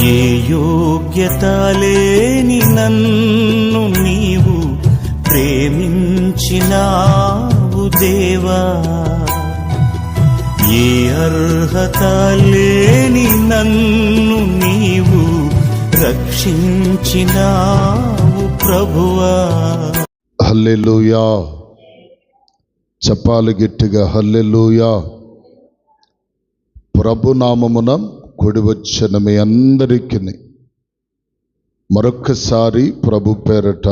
ఏ యోగ్యత లేని నన్ను నీవు ప్రేమించినావు దేవా, ఏ అర్హత లేని నన్ను నీవు రక్షించినావు ప్రభువా. హల్లెలూయా. చెప్పాలి గట్టిగా, హల్లెలూయా. ప్రభునామమున కూడి వచ్చిన మీ అందరికీ మరొక్కసారి ప్రభు పేరట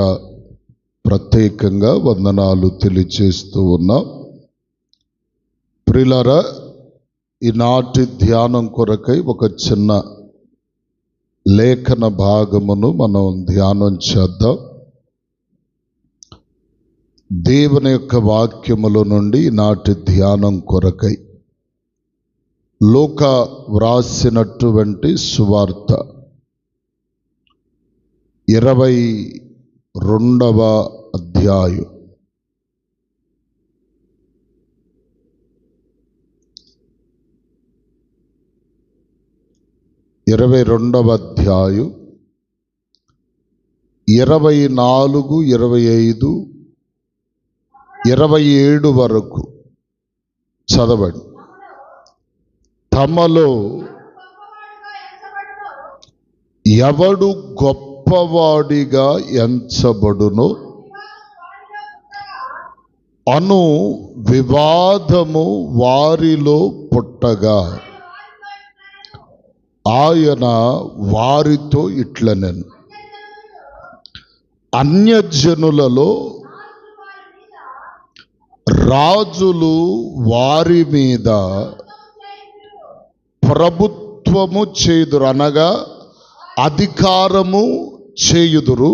ప్రత్యేకంగా వందనాలు తెలియజేస్తూ ఉన్నాం. ప్రియులారా, ఈనాటి ధ్యానం కొరకై ఒక చిన్న లేఖన భాగమును మనం ధ్యానం చేద్దాం. దేవుని యొక్క వాక్యముల నుండి ఈనాటి ధ్యానం కొరకై లూకా వ్రాసినటువంటి సువార్త 22వ అధ్యాయం. ఇరవై 22వ అధ్యాయం 24, 25, 27 వరకు చదవండి. తమలో ఎవడు గొప్పవాడిగా ఎంచబడునో అను వివాదము వారిలో పుట్టగా ఆయన వారితో ఇట్లనెను, అన్యజనులలో రాజులు వారి మీద ప్రభుత్వము చేయుదురు, అనగా అధికారము చేయుదురు.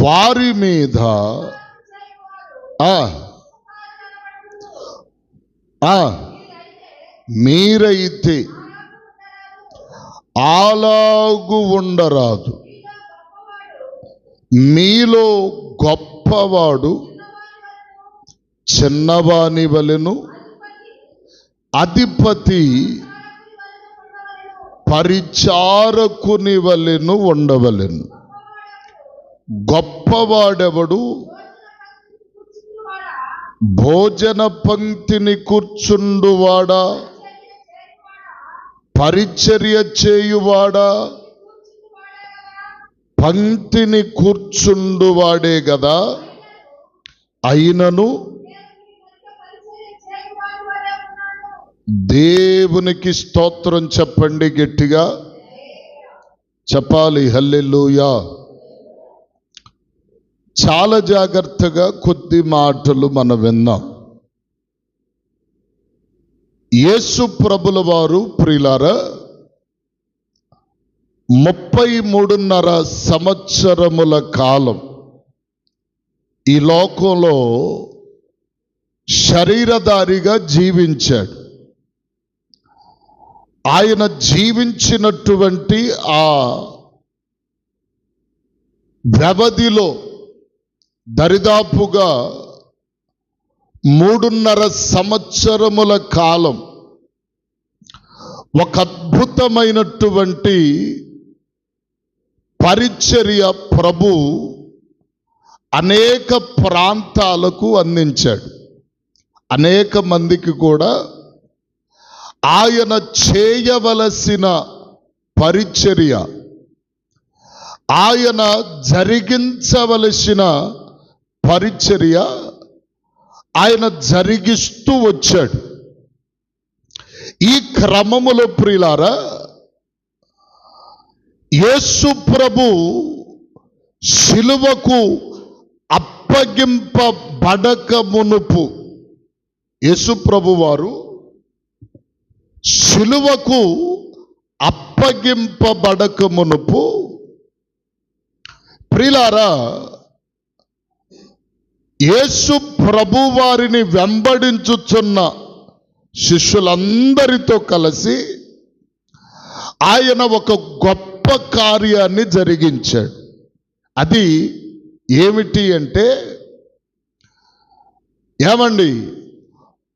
వారి మీద మీరైతే అలాగు ఉండరాదు. మీలో గొప్పవాడు చిన్నవాని వలెను, అధిపతి పరిచారకుని వలెను ఉండవలెను. గొప్పవాడెవడు భోజన పంక్తిని కూర్చుండువాడా, పరిచర్య చేయువాడా? పంక్తిని కూర్చుండువాడే గదా. అయినను దేవునికి స్తోత్రం చెప్పండి, గట్టిగా చెప్పాలి, హల్లెలూయా. చాలా జాగ్రత్తగా కొద్ది మాటలు మనం విన్నాం. యేసు ప్రభుల వారు ప్రియులారా 33.5 సంవత్సరముల కాలం ఈ లోకంలో శరీరధారిగా జీవించాడు. ఆయన జీవించినటువంటి ఆ వ్యవధిలో దరిదాపుగా 3.5 సంవత్సరముల కాలం ఒక అద్భుతమైనటువంటి పరిచర్య ప్రభు అనేక ప్రాంతాలకు అందించాడు. అనేక మందికి కూడా ఆయన చేయవలసిన పరిచర్య, ఆయన జరిగించవలసిన పరిచర్య ఆయన జరిగిస్తూ వచ్చాడు. ఈ క్రమములో ప్రియులారా, యేసు ప్రభు శిలువకు అప్పగింపబడక మునుపు, యేసు ప్రభు వారు శిలువకు అప్పగింపబడక మునుపు ప్రియులారా, యేసు ప్రభు వారిని వెంబడించుచున్న శిష్యులందరితో కలిసి ఆయన ఒక గొప్ప కార్యాన్ని జరిగించాడు. అది ఏమిటి అంటే, ఏమండి,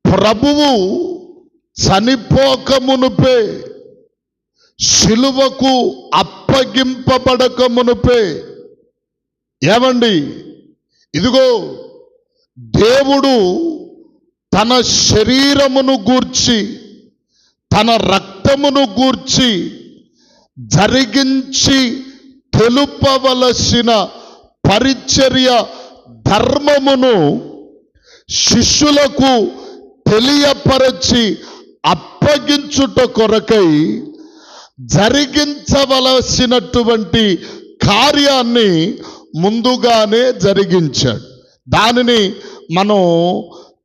ప్రభువు చనిపోక మునుపే శిలువకు అప్పగింపబడక మునుపే ఏమండి, ఇదిగో దేవుడు తన శరీరమును గూర్చి తన రక్తమును గూర్చి జరిగించి తెలుపవలసిన పరిచర్య ధర్మమును శిష్యులకు తెలియపరచి అప్పగించుట కొరకై జరిగించవలసినటువంటి కార్యాన్ని ముందుగానే జరిగించాడు. దానిని మనం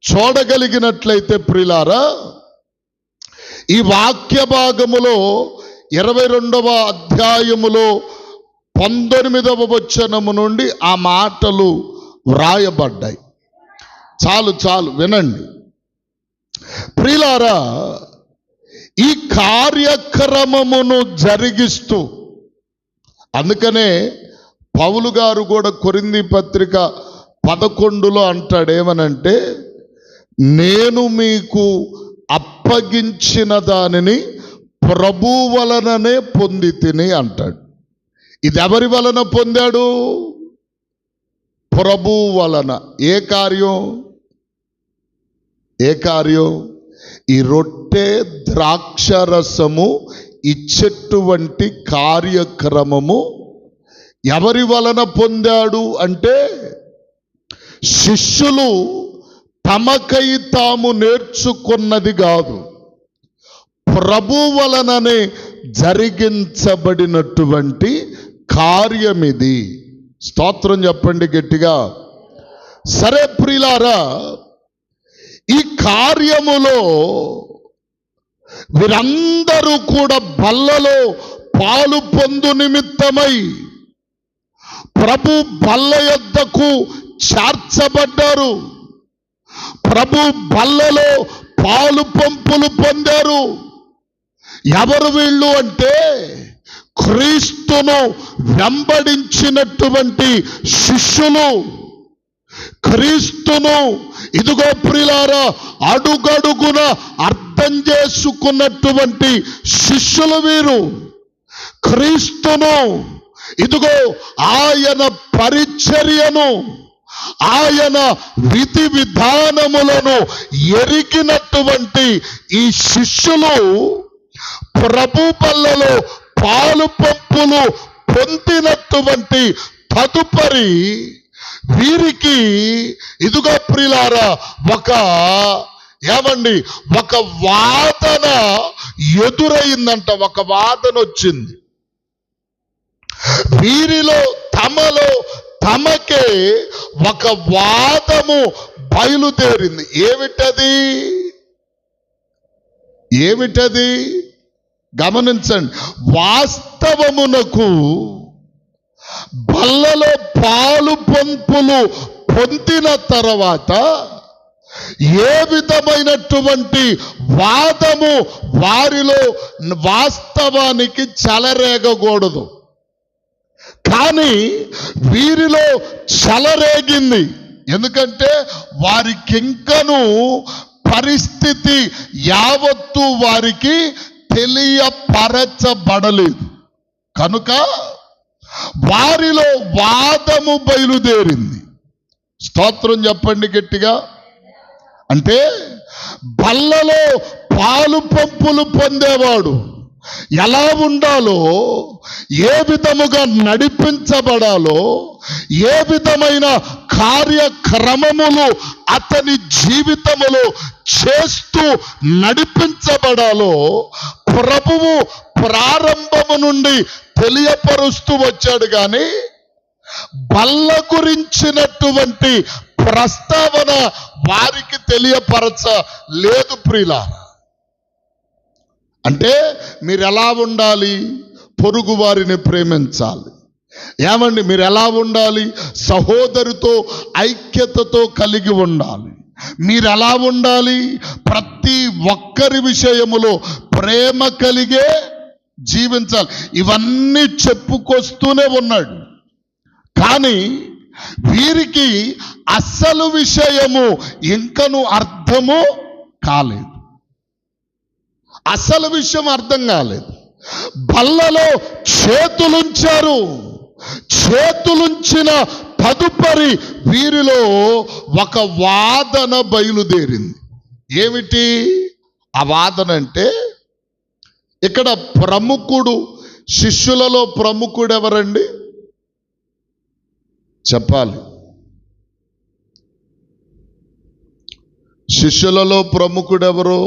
చూడగలిగినట్లయితే ప్రియులారా, ఈ వాక్య భాగములో 22వ అధ్యాయములో 19వ వచనము నుండి ఆ మాటలు వ్రాయబడ్డాయి. చాలు వినండి ప్రియులారా. ఈ కార్యక్రమమును జరిగిస్తూ, అందుకనే పౌలు గారు కూడా కొరింథీ పత్రిక 11లో అంటాడేమనంటే, నేను మీకు అప్పగించిన దానిని ప్రభు వలననే పొంది తిని అంటాడు. ఇది ఎవరి వలన పొందాడు? ప్రభు వలన. ఏ కార్యం? ఈ రొట్టె ద్రాక్షరసము ఇచ్చేటువంటి కార్యక్రమము ఎవరి వలన పొందాడు అంటే, శిష్యులు తమకై తాము నేర్చుకున్నది కాదు, ప్రభు వలననే జరిగించబడినటువంటి కార్యమిది. స్తోత్రం చెప్పండి గట్టిగా. సరే ప్రియులారా, ఈ కార్యములో వీరందరూ కూడా బల్లలో పాలు పొందు నిమిత్తమై ప్రభు బల్ల యొద్దకు చేర్చబడ్డారు. ప్రభు బల్లలో పాలు పంపులు పొందారు. ఎవరు వీళ్ళు అంటే, క్రీస్తును వెంబడించినటువంటి శిష్యులు, క్రీస్తును ఇదిగో ప్రియులారా అడుగడుగున అర్థం చేసుకున్నటువంటి శిష్యులు వీరు. క్రీస్తును ఇదిగో ఆయన పరిచర్యను, ఆయన విధి విధానములను ఎరిగినటువంటి ఈ శిష్యులు ప్రభు బల్లలో పాలు పంపులు పొందినటువంటి తదుపరి వీరికి ఇదిగో ప్రియులారా ఒక వాదన ఎదురైందంట. ఒక వాదన వచ్చింది వీరిలో, తమలో తమకే ఒక వాదము బయలుదేరింది. ఏమిటది గమనించండి. వాస్తవమునకు బల్లలో పాలు పంపులు పొందిన తర్వాత ఏ విధమైనటువంటి వాదము వారిలో వాస్తవానికి చెలరేగకూడదు. కానీ వీరిలో చెలరేగింది. ఎందుకంటే వారికింకను పరిస్థితి యావత్తు వారికి తెలియపరచబడలేదు కనుక వారిలో వాదము బయలుదేరింది. స్తోత్రం చెప్పండి గట్టిగా. అంటే బల్లలో పాలు పంపులు పొందేవాడు ఎలా ఉండాలో, ఏ విధముగా నడిపించబడాలో, ఏ విధమైన కార్యక్రమములు అతని జీవితములో చేస్తూ నడిపించబడాలో ప్రభువు ప్రారంభము నుండి తెలియపరుస్తూ వచ్చాడు. కానీ బల్ల గురించినటువంటి ప్రస్తావన వారికి తెలియపరచలేదు ప్రియులారా. అంటే మీరు ఎలా ఉండాలి? పొరుగు వారిని ప్రేమించాలి. ఏమండి, మీరు ఎలా ఉండాలి? సహోదరితో ఐక్యతతో కలిగి ఉండాలి. మీరు ఎలా ఉండాలి? ప్రతి ఒక్కరి విషయములో ప్రేమ కలిగే జీవించాలి. ఇవన్నీ చెప్పుకొస్తూనే ఉన్నాడు. కానీ వీరికి అసలు విషయము ఇంకను అర్థము కాలేదు. అసలు విషయం అర్థం కాలేదు. బల్లలో చేతులుంచారు. చేతులుంచిన తదుపరి వీరిలో ఒక వాదన బయలుదేరింది. ఏమిటి ఆ వాదన అంటే, ఇక్కడ ప్రముఖుడు, శిష్యులలో ప్రముఖుడు ఎవరండి చెప్పాలి? శిష్యులలో ప్రముఖుడెవరు?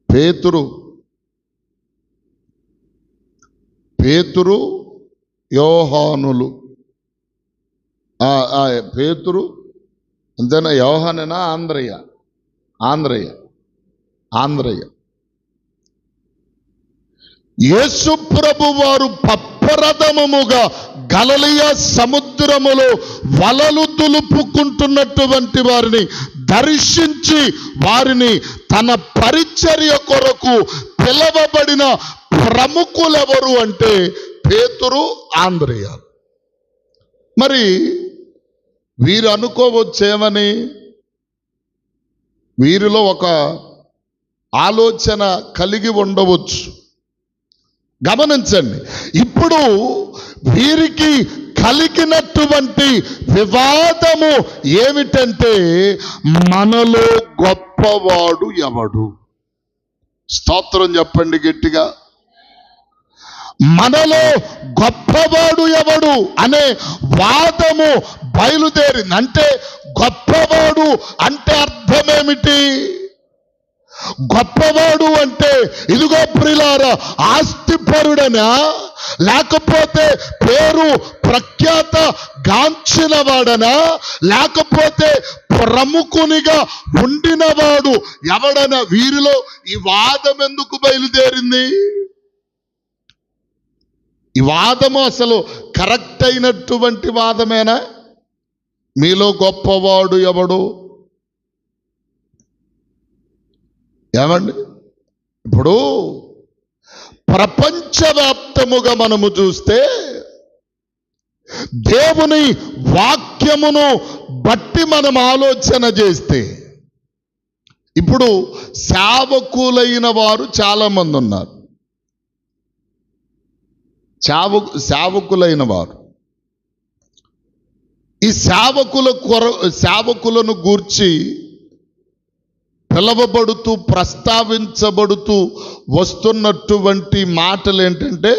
పేతురు, యోహానులు. పేతురు అంతేనా? యోహానేనా? ఆంధ్రయ్య. యేసు ప్రభు వారు పప్పరథమముగా గలిలయ సముద్రములో వలలు దులుపుకుంటున్నటువంటి వారిని దర్శించి వారిని తన పరిచర్య కొరకు పిలవబడిన ప్రముఖులెవరు అంటే పేతురు, ఆంద్రయ్య. మరి వీరు అనుకోవచ్చేమని, వీరిలో ఒక ఆలోచన కలిగి ఉండవచ్చు. గమనించండి, ఇప్పుడు వీరికి కలిగినటువంటి వివాదము ఏమిటంటే, మనలో గొప్పవాడు ఎవడు? స్తోత్రం చెప్పండి గట్టిగా. మనలో గొప్పవాడు ఎవడు అనే వాదము బయలుదేరింది. అంటే గొప్పవాడు అంటే అర్థమేమిటి? గొప్పవాడు అంటే ఇదిగో ప్రియులారా, ఆస్తిపరుడనా, లేకపోతే పేరు ప్రఖ్యాత గాంచిన వాడనా, లేకపోతే ప్రముఖునిగా ఉండినవాడు ఎవడనా? వీరిలో ఈ వాదం ఎందుకు బయలుదేరింది? ఈ వాదము అసలు కరెక్ట్ అయినటువంటి వాదమేనా? మీలో గొప్పవాడు ఎవడు? ఏమండి, ఇప్పుడు ప్రపంచవ్యాప్తముగా మనము చూస్తే దేవుని వాక్యమును బట్టి మనం ఆలోచన చేస్తే, ఇప్పుడు సేవకులైన వారు చాలా మంది ఉన్నారు. సేవకులైన వారు ఈ సేవకులను గూర్చి పిలవబడుతూ ప్రస్తావించబడుతూ వస్తున్నటువంటి మాటలు ఏంటంటే,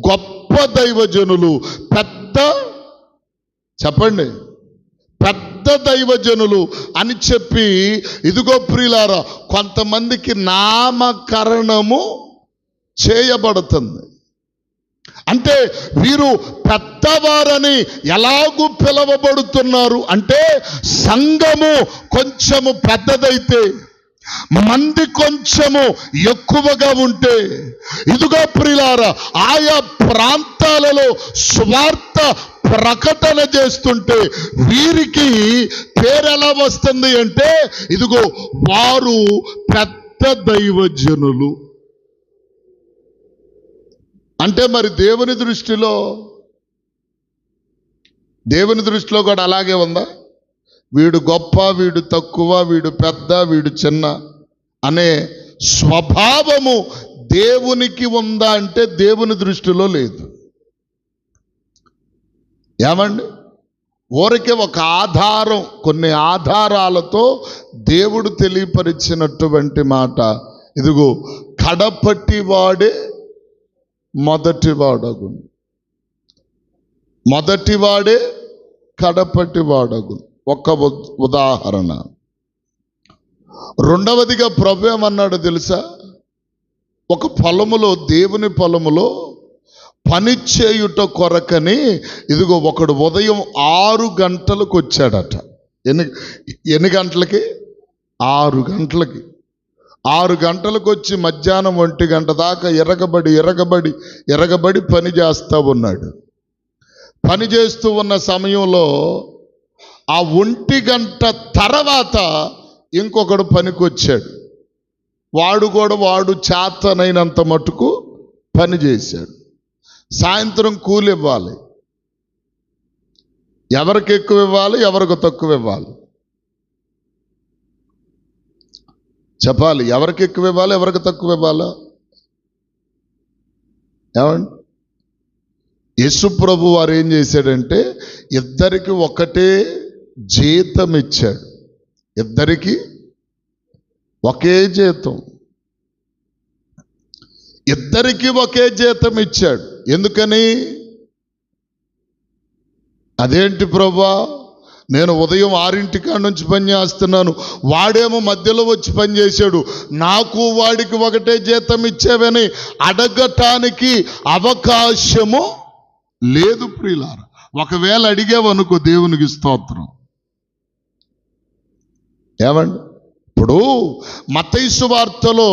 గొప్ప దైవజనులు, చెప్పండి, పెద్ద దైవజనులు అని చెప్పి ఇదిగో ప్రియులారా కొంతమందికి నామకరణము చేయబడుతుంది. అంటే వీరు పెద్దవారని ఎలాగూ పిలవబడుతున్నారు అంటే, సంఘము కొంచెము పెద్దదైతే, మంది కొంచెము ఎక్కువగా ఉంటే, ఇదిగో ప్రియులారా ఆయా ప్రాంతాలలో స్వార్థ ప్రకటన చేస్తుంటే వీరికి పేరెలా వస్తుంది అంటే, ఇదిగో వారు పెద్ద దైవజనులు. అంటే మరి దేవుని దృష్టిలో కూడా అలాగే ఉందా? వీడు గొప్ప, వీడు తక్కువ, వీడు పెద్ద, వీడు చిన్న అనే స్వభావము దేవునికి ఉందా అంటే దేవుని దృష్టిలో లేదు. ఏమండి, ఊరికే ఒక ఆధారం, కొన్ని ఆధారాలతో దేవుడు తెలియపరిచినటువంటి మాట, ఇదిగో కడపటి వాడే మొదటివాడగును, మొదటివాడే కడపటి వాడగును. ఒక ఉదాహరణ. రెండవదిగా ప్రభు ఏమన్నాడు తెలుసా? ఒక పొలములో, దేవుని పొలములో పని చేయుట కొరకని ఇదిగో ఒకడు ఉదయం 6 గంటలకు వచ్చాడట. ఎన్ని గంటలకి? 6 గంటలకి. 6 గంటలకు వచ్చి మధ్యాహ్నం 1 గంట దాకా ఎరగబడి పని చేస్తూ ఉన్నాడు. పని చేస్తూ ఉన్న సమయంలో ఆ 1 గంట తర్వాత ఇంకొకడు పనికి వచ్చాడు. వాడు చేతనైనంత మటుకు పని చేశాడు. సాయంత్రం కూలి ఇవ్వాలి. ఎవరికి ఎక్కువ ఇవ్వాలి, ఎవరికి తక్కువ ఇవ్వాలి? చెప్పాలి. ఎవరికి ఎక్కువ ఇవ్వాలి, ఎవరికి తక్కువ ఇవ్వాలా? ఏమండి? యేసు ప్రభు వారు ఏం చేశాడంటే ఇద్దరికి ఒకటే జీతం ఇచ్చాడు. ఇద్దరికి ఒకే జీతం, ఇద్దరికి ఒకే జీతం ఇచ్చాడు. ఎందుకని? అదేంటి ప్రభువా, నేను ఉదయం 6 కాడ నుంచి పని చేస్తున్నాను, వాడేమో మధ్యలో వచ్చి పని చేశాడు, నాకు వాడికి ఒకటే జీతం ఇచ్చేవని అడగటానికి అవకాశము లేదు ప్రియులారా. ఒకవేళ అడిగేవనుకో దేవునికి స్తోత్రం. ఏమండి? ఇప్పుడు మత్తయి సువార్తలో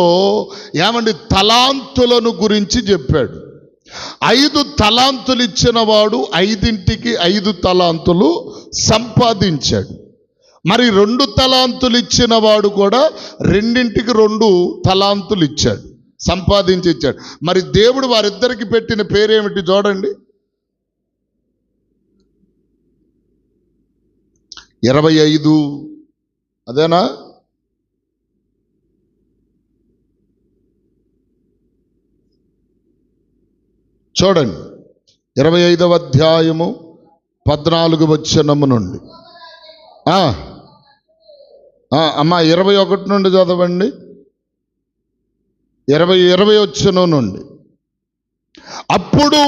ఏమండి తలాంతులను గురించి చెప్పాడు. 5 తలాంతులు ఇచ్చిన వాడు 5ంటికి 5 తలాంతులు సంపాదించాడు. మరి 2 తలాంతులు ఇచ్చిన వాడు కూడా 2ంటికి 2 తలాంతులు ఇచ్చాడు, సంపాదించి ఇచ్చాడు. మరి దేవుడు వారిద్దరికి పెట్టిన పేరేమిటి చూడండి. 25 అదేనా? చూడండి 25వ అధ్యాయము 14వ వచనము నుండి. అమ్మా 21 నుండి చదవండి. 20 వచనం నుండి. అప్పుడు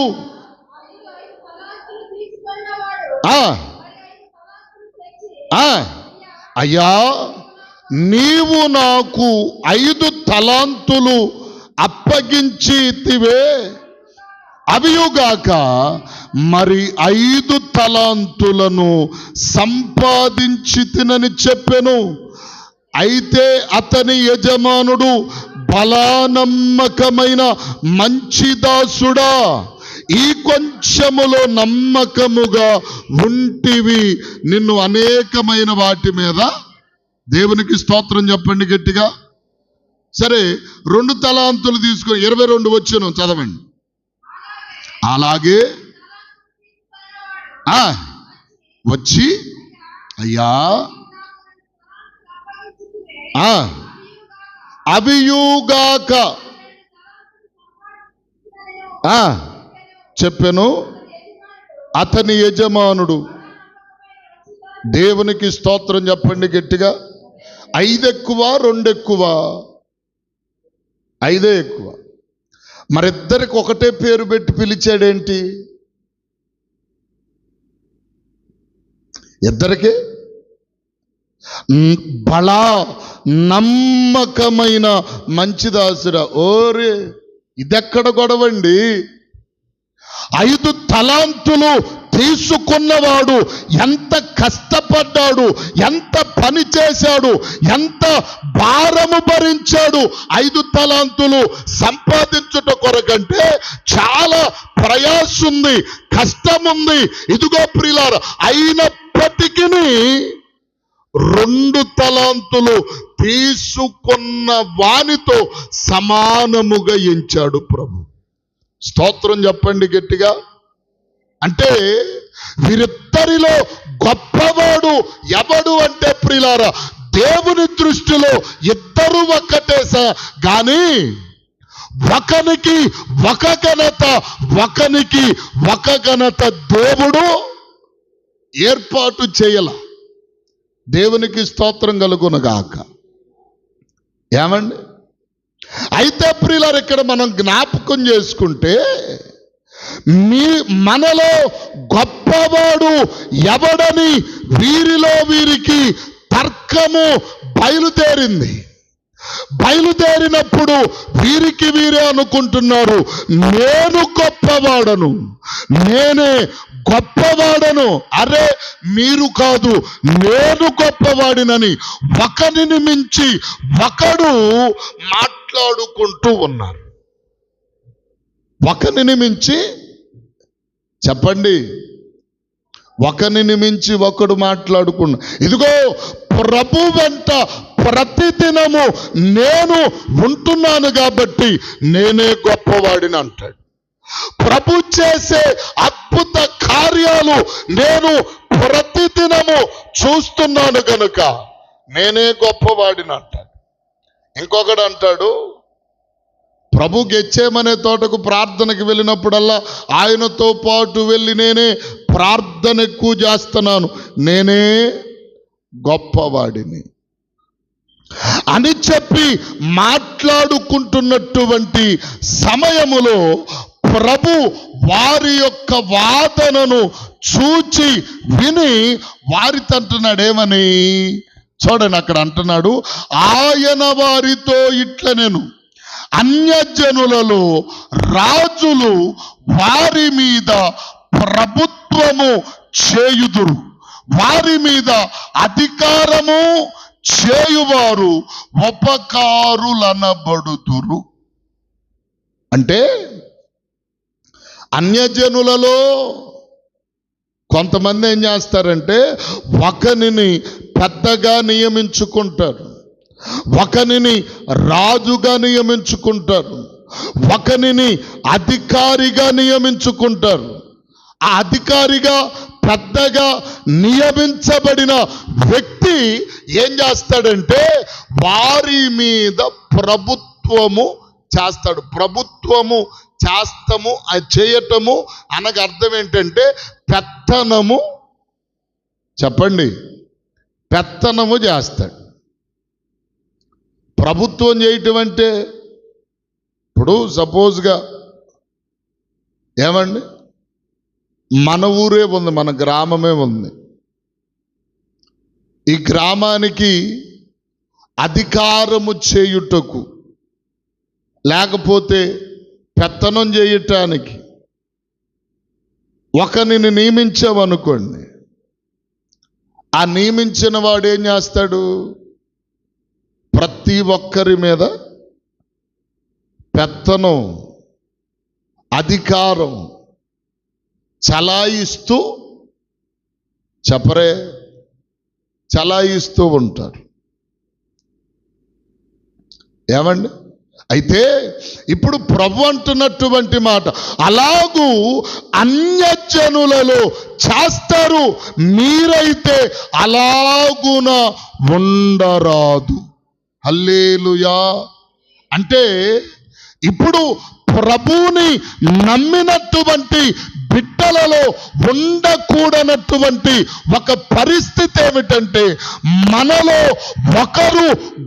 అయ్యా, నీవు నాకు 5 తలాంతులు అప్పగించితివే, అవియుగాక మరి 5 తలాంతులను సంపాదించి తినని చెప్పెను. అయితే అతని యజమానుడు, బలానమ్మకమైన మంచి దాసుడా, ఈ కొంచెములో నమ్మకముగా ఉంటివి, నిన్ను అనేకమైన వాటి మీద. దేవునికి స్తోత్రం చెప్పండి గట్టిగా. సరే, 2 తలాంతులు తీసుకొని 22 వచనం చదవండి. అలాగే వచ్చి, అయ్యా అవియుగాక చెప్పెను. అతని యజమానుడు, దేవునికి స్తోత్రం చెప్పండి గట్టిగా. 5 ఎక్కువ 2 ఎక్కువ? 5 ఎక్కువ. మరిద్దరికి ఒకటే పేరు పెట్టి పిలిచాడేంటి? ఇద్దరికి బలా నమ్మకమైన మంచి దాసుడా. ఓరే, ఇదెక్కడ గొడవండి? 5 తలాంతులు తీసుకున్నవాడు ఎంత కష్టపడ్డాడు, ఎంత పని చేశాడు, ఎంత భారము భరించాడు. 5 తలాంతులు సంపాదించుట కొరకంటే చాలా ప్రయాస ఉంది, కష్టం ఉంది. ఇదిగో ప్రియులారా, అయినప్పటికీ 2 తలాంతులు తీసుకున్న వానితో సమానముగా ఎంచాడు ప్రభు. స్తోత్రం చెప్పండి గట్టిగా. అంటే వీరిద్దరిలో గొప్పవాడు ఎవడు అంటే ప్రియులారా, దేవుని దృష్టిలో ఇద్దరు ఒక్కటే గాని ఒకనికి ఒక ఘనత, ఒకనికి ఒక ఘనత దేవుడు ఏర్పాటు చేయాల. దేవునికి స్తోత్రం కలుగునుగాక. ఏమండి? అయితే ప్రియులారా, ఇక్కడ మనం జ్ఞాపకం చేసుకుంటే మనలో గొప్పవాడు ఎవడని వీరికి తర్కము బయలుదేరింది. బయలుదేరినప్పుడు వీరే అనుకుంటున్నారు, నేను గొప్పవాడను, నేనే గొప్పవాడను. అరే, మీరు కాదు, నేను గొప్పవాడినని ఒకరిని మించి ఒకడు మాట్లాడుకుంటూ ఉన్నారు. ఒకరిని మించి, చెప్పండి, ఒకరిని మించి ఒకడు మాట్లాడుకున్నా. ఇదిగో ప్రభు వెంట ప్రతిదినము నేను ఉంటున్నాను కాబట్టి నేనే గొప్పవాడిని అంటాడు. ప్రభు చేసే అద్భుత కార్యాలు నేను ప్రతిదినము చూస్తున్నాను గనుక నేనే గొప్పవాడిని అంటాడు. ఇంకొకడు అంటాడు, ప్రభు గెత్సేమనే తోటకు ప్రార్థనకి వెళ్ళినప్పుడల్లా ఆయనతో పాటు వెళ్ళి నేనే ప్రార్థన ఎక్కువ చేస్తున్నాను, నేనే గొప్పవాడిని అని చెప్పి మాట్లాడుకుంటున్నటువంటి సమయములో ప్రభు వారి యొక్క వాదనను చూచి విని వారితో అంటున్నాడేమని చూడండి, అక్కడ అంటున్నాడు, ఆయన వారితో ఇట్ల నేను అన్యజనులలో రాజులు వారి మీద ప్రభుత్వము చేయుదురు, వారి మీద అధికారము చేయువారు ఉపకారులనబడుదురు. అంటే అన్యజనులలో కొంతమంది ఏం చేస్తారంటే ఒకరిని పెద్దగా నియమించుకుంటారు, ఒకరిని రాజుగా నియమించుకుంటారు, ఒకరిని అధికారిగా నియమించుకుంటారు. ఆ అధికారిగా పెద్దగా నియమించబడిన వ్యక్తి ఏం చేస్తాడంటే వారి మీద ప్రభుత్వము చేస్తాడు. ప్రభుత్వము చేస్తాము, అది చేయటము అనగా అర్థం ఏంటంటే పెత్తనము. చెప్పండి, పెత్తనము చేస్తాడు. ప్రభుత్వం చేయటం అంటే ఇప్పుడు సపోజ్గా ఏమండి, మన ఊరే ఉంది, మన గ్రామమే ఉంది. ఈ గ్రామానికి అధికారము చేయుటకు లేకపోతే పెత్తనం చేయటానికి ఒకరిని నియమించామనుకోండి, ఆ నియమించిన వాడు ఏం చేస్తాడు, ప్రతి ఒక్కరి మీద పెత్తనం అధికారం చలాయిస్తూ చెప్పరే చలాయిస్తూ ఉంటారు. ఏమండి, అయితే ఇప్పుడు ప్రభు అంటున్నటువంటి మాట, అలాగూ అన్యజనులలో చేస్తారు, మీరైతే అలాగున ఉండరాదు. హల్లెలూయా. అంటే ఇప్పుడు ప్రభువుని నమ్మినటువంటి బిడ్డలలో ఉండకూడనటువంటి ఒక పరిస్థితి ఏమిటంటే మనలో ఒకరు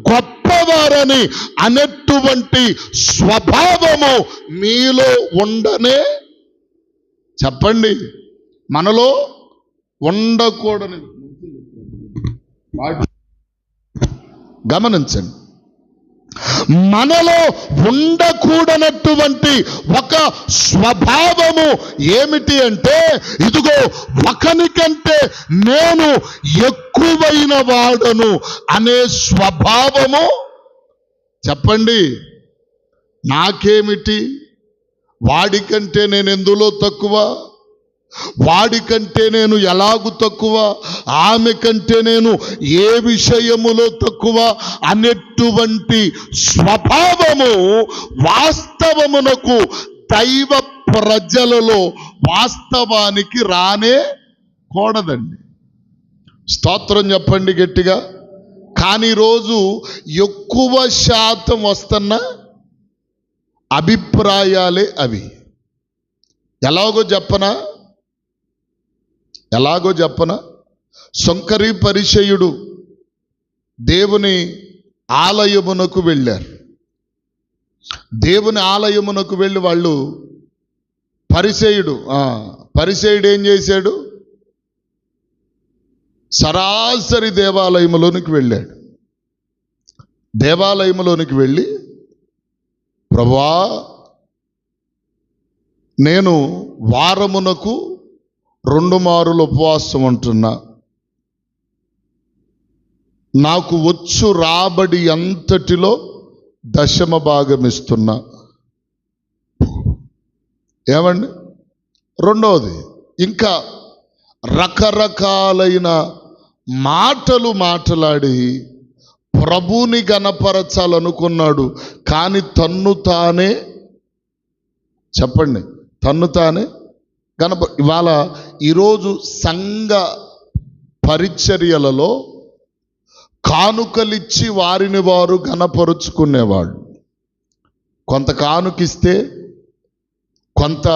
గొప్పవారని అనేటువంటి స్వభావము మీలో ఉండనే. చెప్పండి, మనలో ఉండకూడని. గమనించండి, మనలో ఉండకూడనటువంటి ఒక స్వభావము ఏమిటి అంటే, ఇదిగో ఒకనికంటే నేను ఎక్కువైన వాడను అనే స్వభావము. చెప్పండి, నాకేమిటి, వాడికంటే నేను ఎందులో తక్కువ, వాడికంటే నేను ఎలాగు తక్కువ, ఆమె కంటే నేను ఏ విషయములో తక్కువ అనేటువంటి స్వభావము వాస్తవమునకు దైవ ప్రజలలో వాస్తవానికి రానే కూడదండి. స్తోత్రం చెప్పండి గట్టిగా. కానీ రోజు ఎక్కువ శాతం వస్తున్న అభిప్రాయాలే అవి. ఎలాగో చెప్పనా, సొంకరి పరిచయుడు దేవుని ఆలయమునకు వెళ్ళారు. దేవుని ఆలయమునకు వెళ్ళి వాళ్ళు పరిచయుడు ఏం చేశాడు, సరాసరి దేవాలయములోనికి వెళ్ళాడు. దేవాలయములోనికి వెళ్ళి, ప్రభువా, నేను వారమునకు 2 మారులు ఉపవాసం ఉంటున్నా, నాకు వచ్చు రాబడి అంతటిలో 10వ భాగం ఇస్తున్నా. ఏమండి, రెండవది ఇంకా రకరకాలైన మాటలు మాట్లాడి ప్రభుని గణపరచాలనుకున్నాడు. కానీ తన్ను తానే, చెప్పండి, తన్ను తానే ఇవాళ ఈరోజు సంఘ పరిచర్యలలో కానుకలిచ్చి వారిని వారు గణపరుచుకునేవాళ్ళు. కొంత కానుకిస్తే, కొంత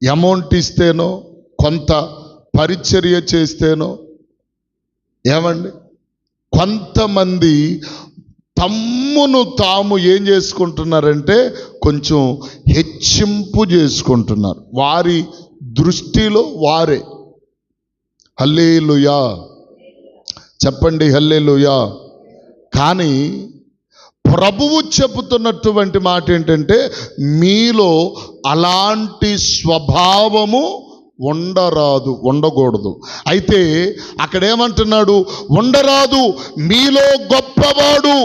అమౌంట్ ఇస్తేనో, కొంత పరిచర్య చేస్తేనో, ఏమండి, కొంతమంది తమ్మును తాము ఏం చేసుకుంటున్నారంటే కొంచెం హెచ్చింపు చేసుకుంటున్నారు. వారి దృష్టిలో వారే. హల్లెలూయా చెప్పండి, హల్లెలూయా. కానీ ప్రభువు చెబుతున్నటువంటి మాట ఏంటంటే, మీలో అలాంటి స్వభావము ఉండకూడదు. అయితే అక్కడేమంటున్నాడు? ఉండరాదు, మీలో గొప్పవాడు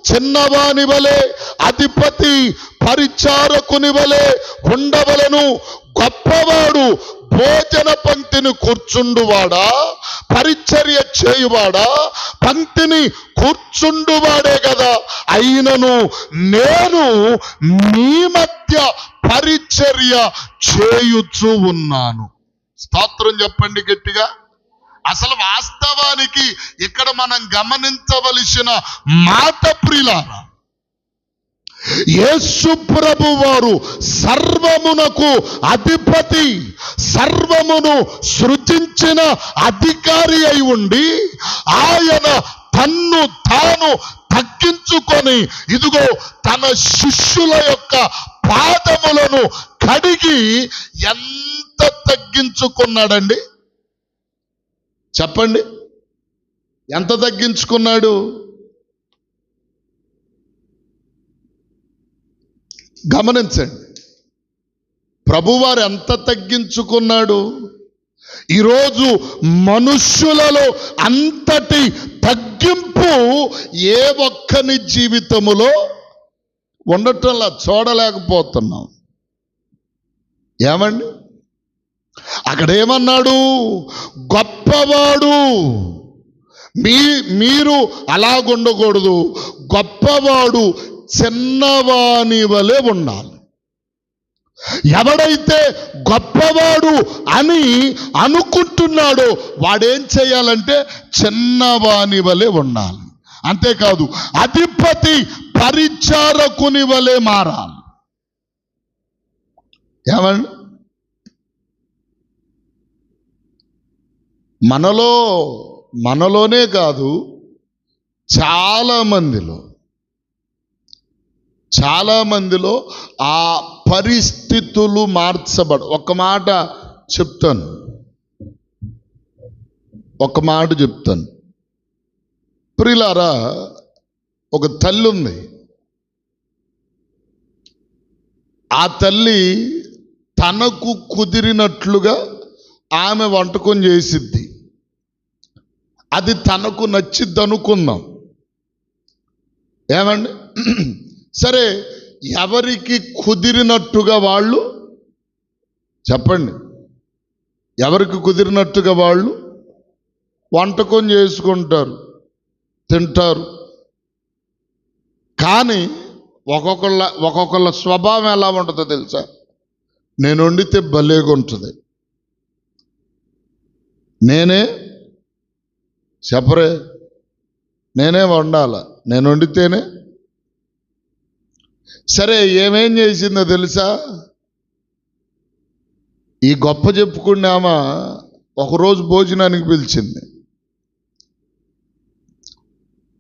చిన్నవాని వలె, అధిపతి పరిచారకుని వలె ఉండవలను. గొప్పవాడు భోజన పంక్తిని కూర్చుండువాడా, పరిచర్య చేయువాడా? పంక్తిని కూర్చుండువాడే కదా. అయినను నేను మీ మధ్య పరిచర్య చేయుచు ఉన్నాను. స్తోత్రం చెప్పండి గట్టిగా. అసలు వాస్తవానికి ఇక్కడ మనం గమనించవలసిన మాట, ప్రియులారా, యేసు ప్రభు వారు సర్వమునకు అధిపతి, సర్వమును సృజించిన అధికారి అయి ఉండి, ఆయన తన్ను తాను తగ్గించుకొని ఇదిగో తన శిష్యుల యొక్క పాదములను కడిగి ఎంత తగ్గించుకున్నాడండి? చెప్పండి, ఎంత తగ్గించుకున్నాడు? గమనించండి, ప్రభువారు ఎంత తగ్గించుకున్నాడు. ఈరోజు మనుష్యులలో అంతటి తగ్గింపు ఏ ఒక్కని జీవితములో ఉండటంలా చూడలేకపోతున్నాం. ఏమండి, అక్కడేమన్నాడు? గొప్పవాడు. మీరు అలాగుండకూడదు. గొప్పవాడు చిన్నవాని వలె ఉండాలి. ఎవడైతే గొప్పవాడు అని అనుకుంటున్నాడో వాడేం చేయాలంటే చిన్నవాని వలె ఉండాలి. అంతేకాదు, అధిపతి పరిచారకుని వలె మారాలి. ఏమండి, మనలోనే కాదు, చాలా మందిలో ఆ పరిస్థితులు ఒక మాట చెప్తాను. ప్రియులారా, ఒక తల్లి ఉంది. ఆ తల్లి తనకు కుదిరినట్లుగా ఆమె వంటకం చేసిద్ది. అది తనకు నచ్చిద్ది అనుకుందాం. ఏమండి, సరే, ఎవరికి కుదిరినట్టుగా వాళ్ళు చెప్పండి, ఎవరికి కుదిరినట్టుగా వాళ్ళు వంటకం చేసుకుంటారు, తింటారు. కానీ ఒక్కొక్కళ్ళ స్వభావం ఎలా ఉంటుందో తెలుసా? నేను వండితే భలేగా ఉంటుంది, నేనే వండాల, నేను వండితేనే. సరే, ఏమేం చేసిందో తెలుసా? ఈ గొప్ప చెప్పుకున్నామా ఒకరోజు భోజనానికి పిలిచింది.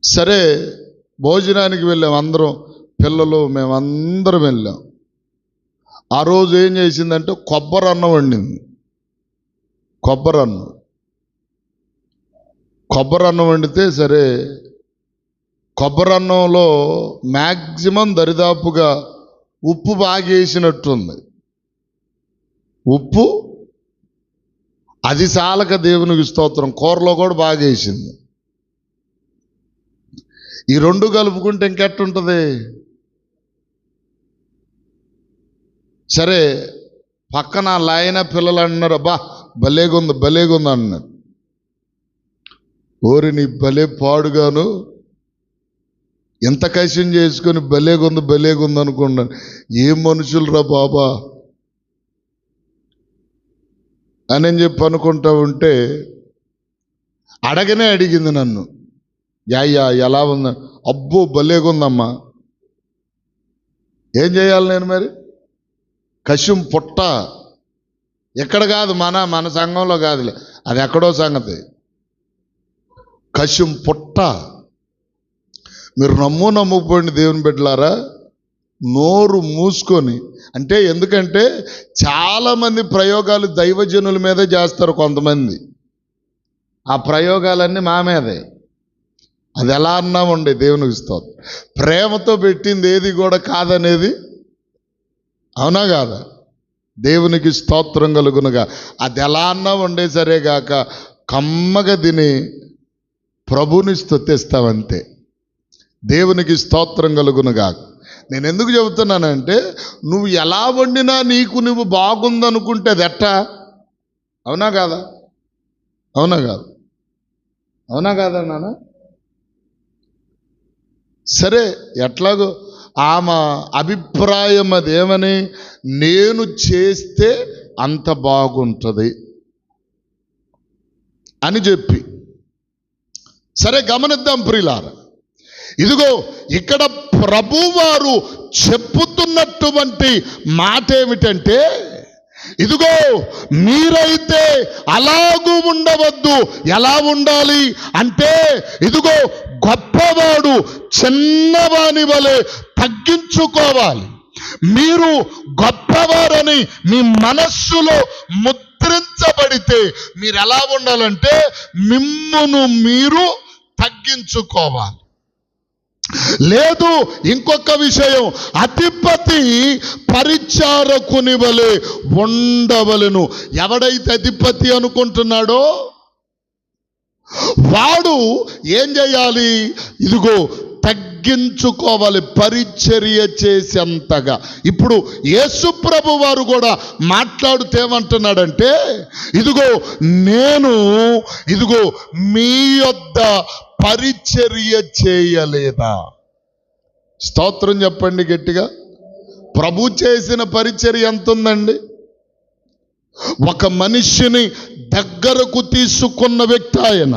సరే, భోజనానికి వెళ్ళాం అందరం, పిల్లలు మేమందరం వెళ్ళాం. ఆ రోజు ఏం చేసిందంటే కొబ్బరి అన్నం వండింది. కొబ్బరి అన్నం వండితే, సరే, కొబ్బరి అన్నంలో మ్యాక్సిమం దరిదాపుగా ఉప్పు బాగేసినట్టుంది. ఉప్పు అది చాలక దేవునికి స్తోత్రం, కూరలో కూడా బాగేసింది. ఈ రెండు కలుపుకుంటే ఇంకెట్టుంటుంది? సరే, పక్కన లాయన పిల్లలు అంటున్నారు, అబ్బా భలేగుంది అన్నారు. ఓరి నీ భలే పాడుగాను, ఎంత కషం చేసుకొని భలేగుంది అనుకున్నాను. ఏం మనుషులు రా బాబా అని చెప్పి అనుకుంటా ఉంటే అడిగింది నన్ను, యాయ్యా ఎలా ఉందా? అబ్బో భలేగుందమ్మా. ఏం చేయాలి నేను మరి? కశం పుట్ట ఎక్కడ కాదు, మన సంఘంలో కాదులే, అది ఎక్కడో సంగతి. కశం పుట్ట. మీరు నమ్మకపోండి దేవుని బిడ్డలారా, నోరు మూసుకొని. అంటే ఎందుకంటే చాలామంది ప్రయోగాలు దైవజనుల మీదే చేస్తారు కొంతమంది. ఆ ప్రయోగాలన్నీ మా మీదే. అది ఎలా అన్నా ఉండే దేవునికి స్తోత్రం. ప్రేమతో పెట్టింది ఏది కూడా కాదనేది, అవునా కాదా? దేవునికి స్తోత్రం కలుగునుగా. అది ఎలా అన్నా ఉండే సరేగాక కమ్మగా తిని ప్రభుని స్తుతిస్తావంతే. దేవునికి స్తోత్రం కలుగునుగా. నేను ఎందుకు చెబుతున్నానంటే, నువ్వు ఎలా వండినా నువ్వు బాగుందనుకుంటే అది ఎట్టా? అవునా కాదా? అవునా కాదు? అవునా కాదా నాన్న? సరే, ఎట్లాగో ఆమె అభిప్రాయం అదేమని, నేను చేస్తే అంత బాగుంటుంది అని చెప్పి. సరే, గమనిద్దాం ప్రియులారా. ఇదిగో ఇక్కడ ప్రభువారు చెప్పుతున్నటువంటి మాట ఏమిటంటే, ఇదిగో మీరైతే అలాగూ ఉండవద్దు. ఎలా ఉండాలి అంటే, ఇదిగో గొప్పవాడు చిన్నవాని వలె తగ్గించుకోవాలి. మీరు గొప్పవారని మీ మనస్సులో ముద్రించబడితే మీరు ఎలా ఉండాలంటే, మిమ్మును మీరు తగ్గించుకోవాలి. లేదు, ఇంకొక విషయం, అధిపతి పరిచారకుని వలె ఉండవలెను. ఎవడైతే అధిపతి అనుకుంటున్నాడో వాడు ఏం చేయాలి? ఇదిగో తగ్గించుకోవాలి, పరిచర్య చేసేంతగా. ఇప్పుడు యేసుప్రభు వారు కూడా మాట్లాడుతూ ఏమంటున్నాడంటే, ఇదిగో నేను మీ యొద్ద పరిచర్య చేయలేదా? స్తోత్రం చెప్పండి గట్టిగా. ప్రభు చేసిన పరిచర్య ఎంత ఉందండి? ఒక మనిషిని దగ్గరకు తీసుకున్న వ్యక్తి ఆయన.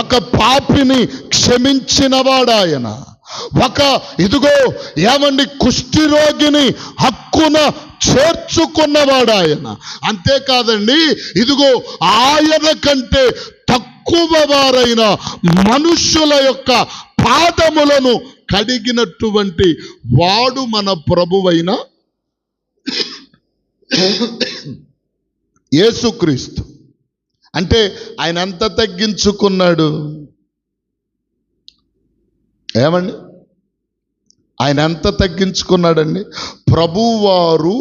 ఒక పాపిని క్షమించినవాడాయన. ఇదిగో ఏమండి, కుష్ఠిరోగిని హక్కున చేర్చుకున్నవాడాయన. అంతేకాదండి, ఇదిగో ఆయన కంటే తక్కువ వారైన మనుష్యుల యొక్క పాదములను కడిగినటువంటి వాడు మన ప్రభువైన యేసుక్రీస్తు. అంటే ఆయన ఎంత తగ్గించుకున్నాడు? ఏమండి, ఆయన ఎంత తగ్గించుకున్నాడండి? ప్రభువారు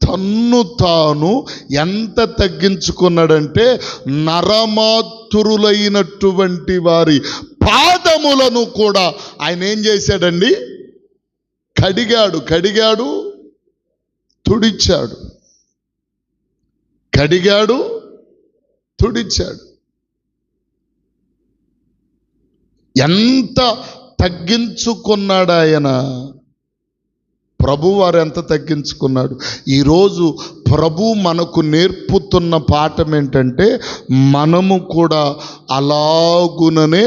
తన్ను తాను ఎంత తగ్గించుకున్నాడంటే, నరమాతురులైనటువంటి వారి పాదములను కూడా ఆయన ఏం చేశాడండి? కడిగాడు, తుడిచాడు. ఎంత తగ్గించుకున్నాడు ఆయన. ప్రభువారు ఎంత తగ్గించుకున్నాడు. ఈరోజు ప్రభు మనకు నేర్పుతున్న పాఠం ఏంటంటే, మనము కూడా అలాగుననే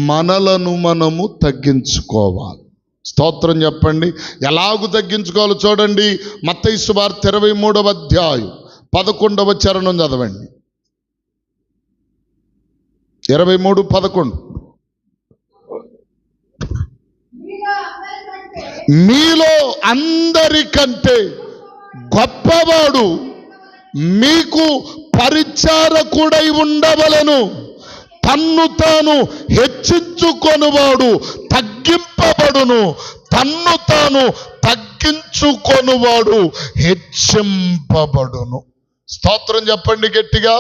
మనలను మనము తగ్గించుకోవాలి. స్తోత్రం చెప్పండి. ఎలాగూ తగ్గించుకోవాలో చూడండి. మత్తయి సువార్త 23వ అధ్యాయం 11వ చరణం చదవండి. 23:11. మీలో అందరికంటే గొప్పవాడు మీకు పరిచారకుడై ఉండవలెను. తన్ను తాను హెచ్చించుకొనువాడు తగ్గింపబడును, తన్ను తాను తగ్గించుకొనువాడు హెచ్చింపబడును. స్తోత్రం చెప్పండి గట్టిగా.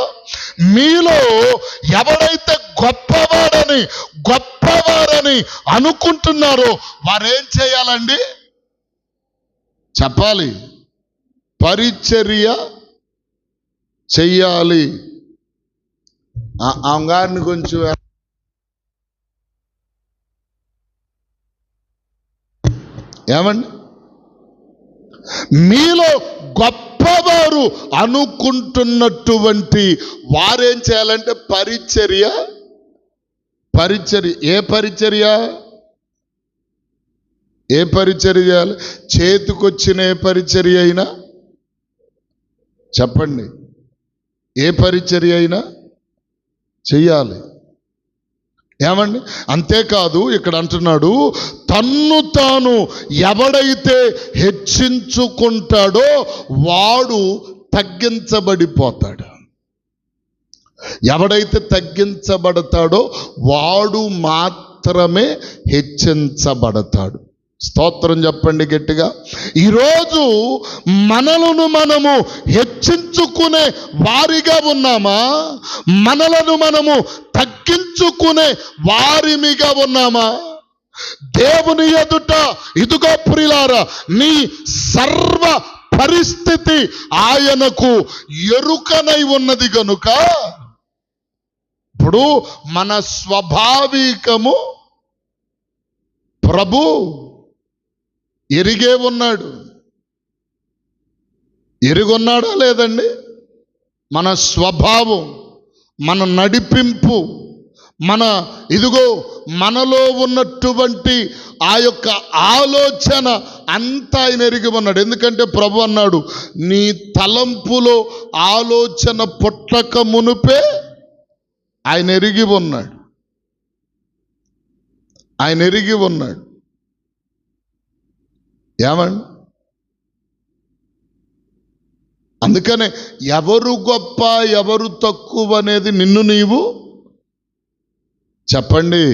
మీలో ఎవడైతే గొప్పవారని అనుకుంటున్నారో వారేం చేయాలండి? చెప్పాలి, పరిచర్య చెయ్యాలి. ఆమెగారిని కొంచెం ఏమండి, మీలో గొప్పవారు అనుకుంటున్నటువంటి వారేం చేయాలంటే పరిచర్య. ఏ పరిచర్య? ఏ పరిచర్య చేయాలి? చేతికొచ్చిన ఏ పరిచర్య అయినా చెప్పండి, ఏ పరిచర్య అయినా చెయ్యాలి. ఏమండి? అంతేకాదు ఇక్కడ అంటున్నాడు, తన్ను తాను ఎవడైతే హెచ్చించుకుంటాడో వాడు తగ్గించబడిపోతాడు. ఎవడైతే తగ్గించబడతాడో వాడు మాత్రమే హెచ్చించబడతాడు. స్తోత్రం చెప్పండి గట్టిగా. ఈరోజు మనలను మనము హెచ్చించుకునే వారిగా ఉన్నామా, మనలను మనము తగ్గించుకునే వారిమిగా ఉన్నామా? దేవుని ఎదుట ఇదిగో ప్రియులారా, నీ సర్వ పరిస్థితి ఆయనకు ఎరుకనై ఉన్నది గనుక ఇప్పుడు మన స్వాభావికము ప్రభు ఎరిగే ఉన్నాడు. ఎరుగున్నాడా లేదండి? మన స్వభావం, మన నడిపింపు, మన ఇదిగో మనలో ఉన్నటువంటి ఆ యొక్క ఆలోచన అంతా ఆయన ఎరిగి ఉన్నాడు. ఎందుకంటే ప్రభు అన్నాడు, నీ తలంపులో ఆలోచన పుట్టక మునుపే ఆయన ఎరిగి ఉన్నాడు. ఆయన ఎరిగి ఉన్నాడు. ఏమండి? అందుకనే ఎవరు గొప్ప ఎవరు తక్కువ అనేది నిన్ను నీవు చెప్పండి,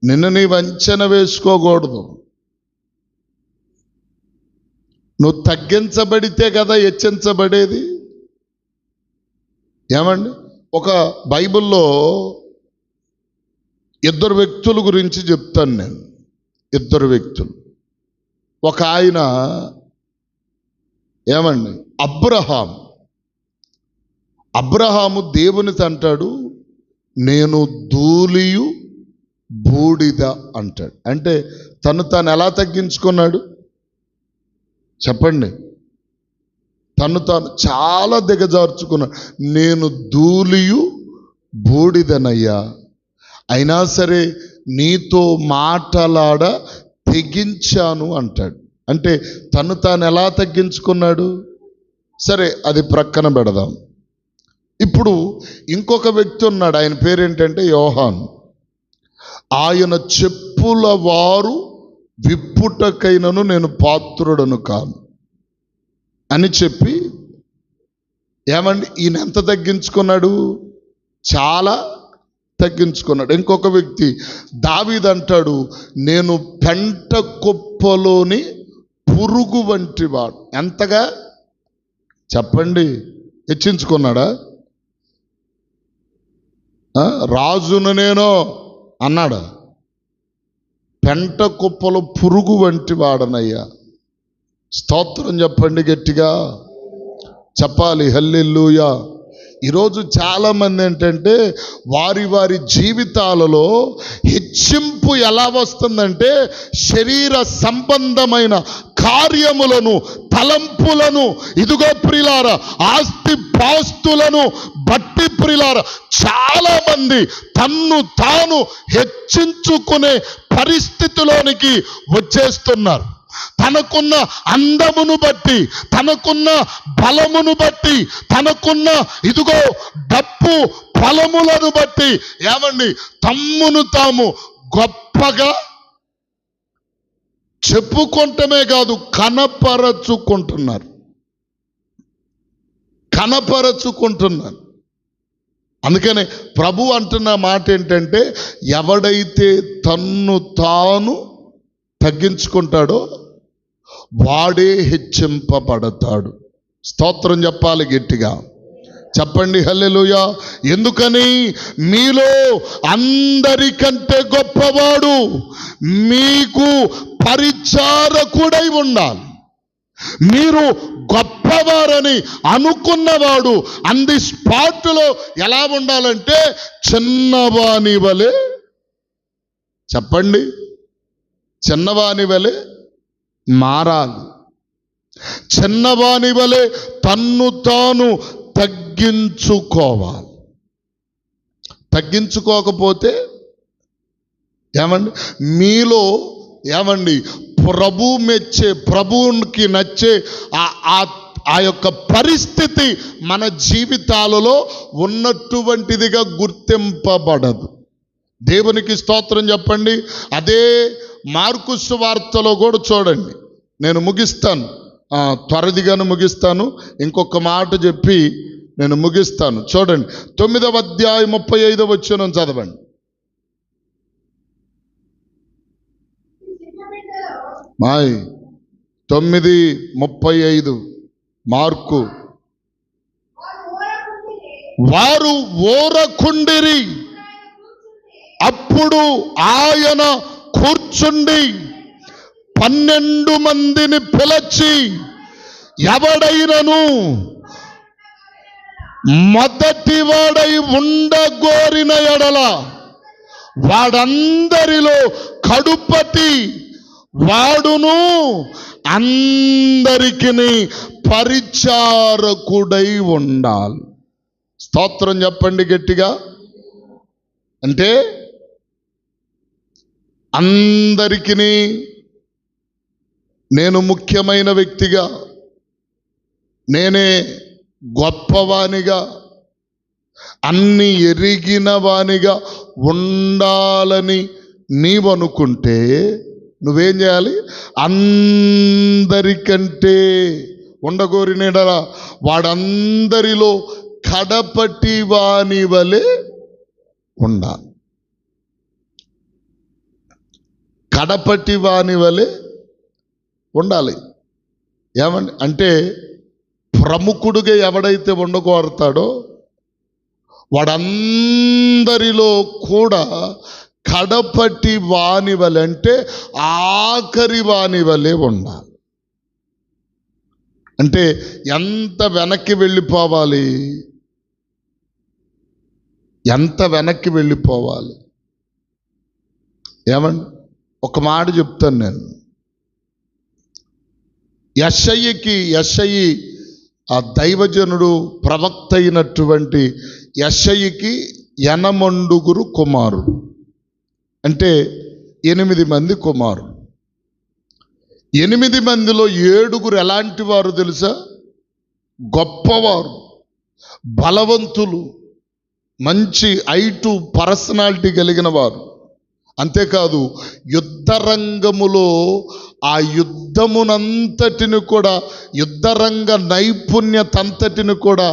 నిన్ను నీవు అంచనా వేసుకోకూడదు. నువ్వు తగ్గించబడితే కదా హెచ్చించబడేది. ఏమండి? ఒక బైబిల్లో ఇద్దరు వ్యక్తుల గురించి చెప్తాను నేను. ఇద్దరు వ్యక్తులు. ఒక ఆయన ఏమండి, అబ్రహాము దేవునితో అంటాడు, నేను ధూళియు బూడిద అంటాడు. అంటే తను తాను ఎలా తగ్గించుకున్నాడు చెప్పండి? తను తాను చాలా దిగజార్చుకున్నాడు. నేను ధూళియు బూడిదనయ్యా, అయినా సరే నీతో మాటలాడ తెగించాను అంటాడు. అంటే తను తాను ఎలా తగ్గించుకున్నాడు? సరే, అది ప్రక్కన పెడదాం. ఇప్పుడు ఇంకొక వ్యక్తి ఉన్నాడు. ఆయన పేరేంటంటే యోహాను. ఆయన చెప్పుల వారు విప్పుటకైనను నేను పాత్రుడను కాను అని చెప్పి, ఏమండి, ఈయన ఎంత తగ్గించుకున్నాడు? చాలా తగ్గించుకున్నాడు. ఇంకొక వ్యక్తి దావీదు అంటాడు, నేను పెంట కుప్పలోని పురుగు వంటి వాడు. ఎంతగా చెప్పండి? హెచ్చించుకున్నాడా? రాజును నేను అన్నాడు. పెంట కుప్పలో పురుగు వంటి వాడనయ్యా. స్తోత్రం చెప్పండి గట్టిగా. చెప్పాలి హల్లెలూయా. ఈరోజు చాలామంది ఏంటంటే వారి వారి జీవితాలలో హెచ్చింపు ఎలా వస్తుందంటే శరీర సంబంధమైన కార్యములను, తలంపులను, ఇదిగో ప్రియులారా, ఆస్తి పాస్తులను బట్టి ప్రియులారా చాలా మంది తన్ను తాను హెచ్చించుకునే పరిస్థితిలోనికి వచ్చేస్తున్నారు. తనకున్న అందమును బట్టి, తనకున్న బలమును బట్టి, తనకున్న ఇదిగో డబ్బు ఫలములను బట్టి ఏమండి తమ్మును తాము గొప్పగా చెప్పుకుంటమే కాదు కనపరచుకుంటున్నారు. అందుకనే ప్రభు అంటున్న మాట ఏంటంటే, ఎవడైతే తన్ను తాను తగ్గించుకుంటాడో వాడే హెచ్చింపబడతాడు. స్తోత్రం చెప్పాలి గట్టిగా. చెప్పండి హల్లెలూయా. ఎందుకని? మీలో అందరికంటే గొప్పవాడు మీకు పరిచారకుడై ఉండాలి. మీరు గొప్పవారని అనుకున్నవాడు అంది స్పాట్లో ఎలా ఉండాలంటే చిన్నవాని వలె, చెప్పండి, చిన్నవాని వలె మారాలి. చిన్నవాని వలె తన్ను తాను తగ్గించుకోవాలి. తగ్గించుకోకపోతే ఏమండి మీలో ఏమండి ప్రభువుకి నచ్చే ఆ యొక్క పరిస్థితి మన జీవితాలలో ఉన్నటువంటిదిగా గుర్తింపబడదు. దేవునికి స్తోత్రం చెప్పండి. అదే మార్కు సువార్తలో కూడా చూడండి. నేను ముగిస్తాను, త్వరదిగాను ముగిస్తాను. ఇంకొక మాట చెప్పి నేను ముగిస్తాను. చూడండి 9వ అధ్యాయం 35వ వచనం చదవండి. మాయ్ 9:35 మార్కు. వారు ఓరకుండిరి, అప్పుడు ఆయన కూర్చుండి 12 మందిని పిలిచి, ఎవడైనను మొదటివాడై ఉండగోరిన ఎడల వాడందరిలో కడుపటి వాడును, అందరికి పరిచారకుడై ఉండాలి. స్తోత్రం చెప్పండి గట్టిగా. అంటే అందరికీ నేను ముఖ్యమైన వ్యక్తిగా, నేనే గొప్పవానిగా, అన్ని ఎరిగిన వానిగా ఉండాలని నీవనుకుంటే నువ్వేం చేయాలి? అందరికంటే ఉండగోరినడలా వాడందరిలో కడపటి వాని వలె ఉండాలి. కడపటి వాని వలె ఉండాలి. ఏమండి అంటే ప్రముఖుడుగా ఎవడైతే ఉండగోరుతాడో వాడందరిలో కూడా కడపటి వాని వలె, అంటే ఆఖరి వాని వలె ఉండాలి. అంటే ఎంత వెనక్కి వెళ్ళిపోవాలి, ఎంత వెనక్కి వెళ్ళిపోవాలి. ఏమండి ఒక మాట చెప్తాను నేను. యెషయి ఆ దైవజనుడు ప్రవక్త అయినటువంటి యెషయికి 8 కుమారుడు, అంటే 8 మంది కుమారులు. 8 మందిలో 7 ఎలాంటి వారు తెలుసా? గొప్పవారు, బలవంతులు, మంచి ఐటు పర్సనాలిటీ కలిగిన వారు. అంతేకాదు యుద్ధ రంగములో ఆ యుద్ధమునంతటిని కూడా, యుద్ధరంగ నైపుణ్యతంతటిని కూడా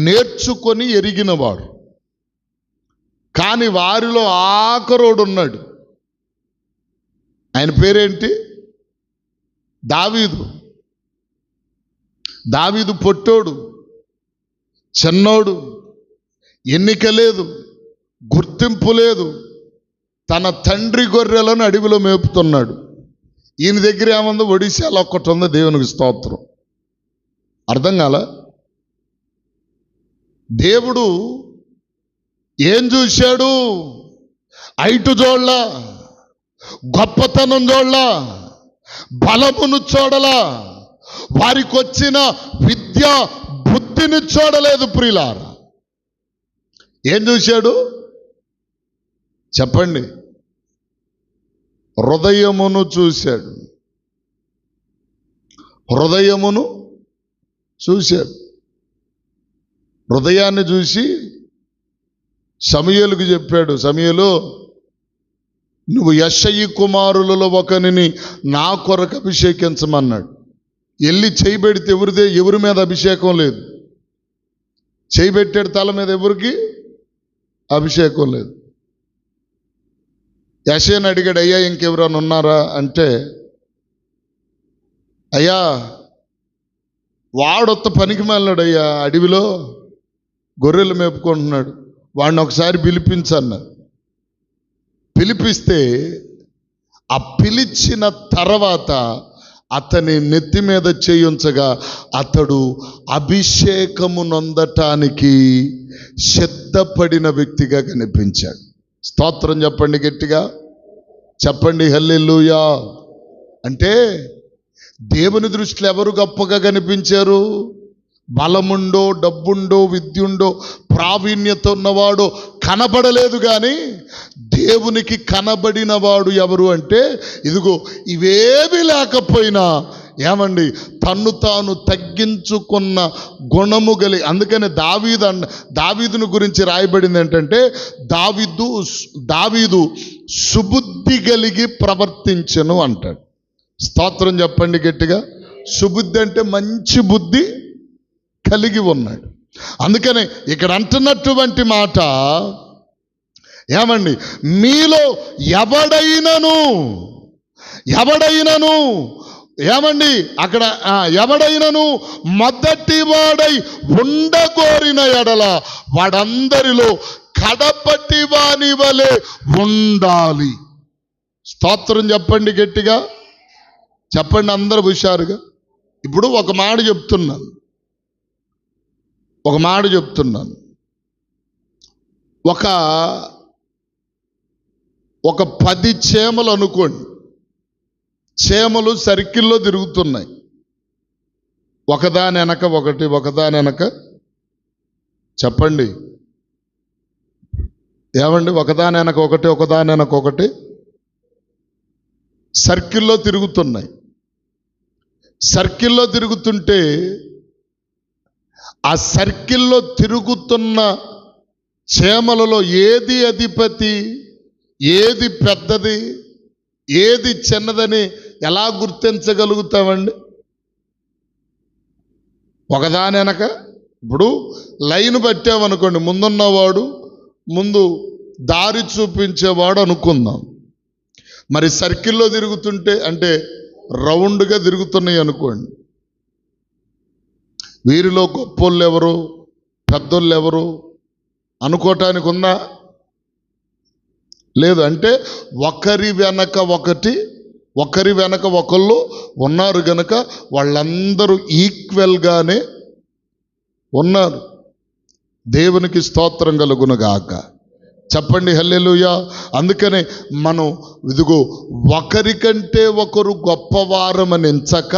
నేర్చుకొని ఎరిగినవాడు. కానీ వారిలో ఆఖరోడు ఉన్నాడు. ఆయన పేరేంటి? దావీదు పొట్టోడు, చిన్నోడు, ఎన్నిక లేదు, గుర్తింపు లేదు. తన తండ్రి గొర్రెలను అడవిలో మేపుతున్నాడు. ఈయన దగ్గర ఏముంది? ఒడిశాలో ఒక్కటి ఉంది. దేవునికి స్తోత్రం. అర్థం కాల? దేవుడు ఏం చూశాడు? ఐటు చూడలా, గొప్పతనం చూడలా, బలమును చూడలా, వారికి వచ్చిన విద్య బుద్ధిని చూడలేదు. ప్రియులారా, ఏం చూశాడు చెప్పండి? హృదయమును చూశాడు. హృదయమును చూశాడు. హృదయాన్ని చూసి సమూయేలుకు చెప్పాడు, సమూయేలు, నువ్వు యెషయి కుమారులలో ఒకనిని నా కొరకు అభిషేకించమన్నాడు. వెళ్ళి చేయి పెడితే ఎవరి మీద అభిషేకం లేదు. చేయి పెట్టాడు తల మీద, ఎవరికి అభిషేకం లేదు. యెషయిని అడిగాడు, అయ్యా ఇంకెవరైనా ఉన్నారా అంటే, అయ్యా వాడొత్త పనికి వెళ్ళాడు అయ్యా, అడవిలో గొర్రెలు మేపుకుంటున్నాడు, వాడిని ఒకసారి పిలిపించన్నారు. పిలిపిస్తే ఆ పిలిచిన తర్వాత అతని నెత్తి మీద చేయించగా అతడు అభిషేకము నొందటానికి సిద్ధపడిన వ్యక్తిగా కనిపించాడు. స్తోత్రం చెప్పండి గట్టిగా, చెప్పండి హల్లెలూయా. అంటే దేవుని దృష్టిలో ఎవరు గొప్పగా కనిపించారు? బలముండో, డబ్బుండో, విద్యుండో, ప్రావీణ్యత ఉన్నవాడో కనబడలేదు కానీ దేవునికి కనబడిన వాడు ఎవరు అంటే ఇదిగో ఇవేవి లేకపోయినా ఏమండి తన్ను తాను తగ్గించుకున్న గుణము గలి. అందుకని దావీదుని గురించి రాయబడింది ఏంటంటే దావీదు సుబుద్ధి కలిగి ప్రవర్తించెను అంటాడు. స్తోత్రం చెప్పండి గట్టిగా. సుబుద్ధి అంటే మంచి బుద్ధి కలిగి ఉన్నాడు. అందుకనే ఇక్కడ అంటున్నటువంటి మాట ఏమండి, మీలో ఎవడైనను ఏమండి అక్కడ ఎవడైనను మొదటి వాడై ఉండగోరిన ఎడల వాడందరిలో కడపటి వాని వలె ఉండాలి. స్తోత్రం చెప్పండి గట్టిగా, చెప్పండి అందరూ హుషారుగా. ఇప్పుడు ఒక మాట చెప్తున్నాను. ఒక 10 చేమలు అనుకోండి. చేమలు సర్కిల్లో తిరుగుతున్నాయి, ఒకదాని వెనక చెప్పండి ఏమండి, ఒకదాని వెనక ఒకటి సర్కిల్లో తిరుగుతున్నాయి. సర్కిల్లో తిరుగుతుంటే ఆ సర్కిల్లో తిరుగుతున్న చేమలలో ఏది అధిపతి, ఏది పెద్దది, ఏది చిన్నదని ఎలా గుర్తించగలుగుతామండి? ఒకదాని వెనక ఇప్పుడు లైన్ పెట్టామనుకోండి, ముందున్నవాడు ముందు దారి చూపించేవాడు అనుకుందాం. మరి సర్కిల్లో తిరుగుతుంటే అంటే రౌండ్గా తిరుగుతున్నాయి అనుకోండి, వీరిలో గొప్పోళ్ళు ఎవరు, పెద్దోళ్ళు ఎవరు అనుకోవటానికి ఉందా? లేదు. అంటే ఒకరి వెనక ఒకళ్ళు ఉన్నారు గనక వాళ్ళందరూ ఈక్వల్గానే ఉన్నారు. దేవునికి స్తోత్రం కలుగునుగాక. చెప్పండి హల్లెలూయా. అందుకనే మనం ఇదిగో ఒకరికంటే ఒకరు గొప్పవారమని ఎంచక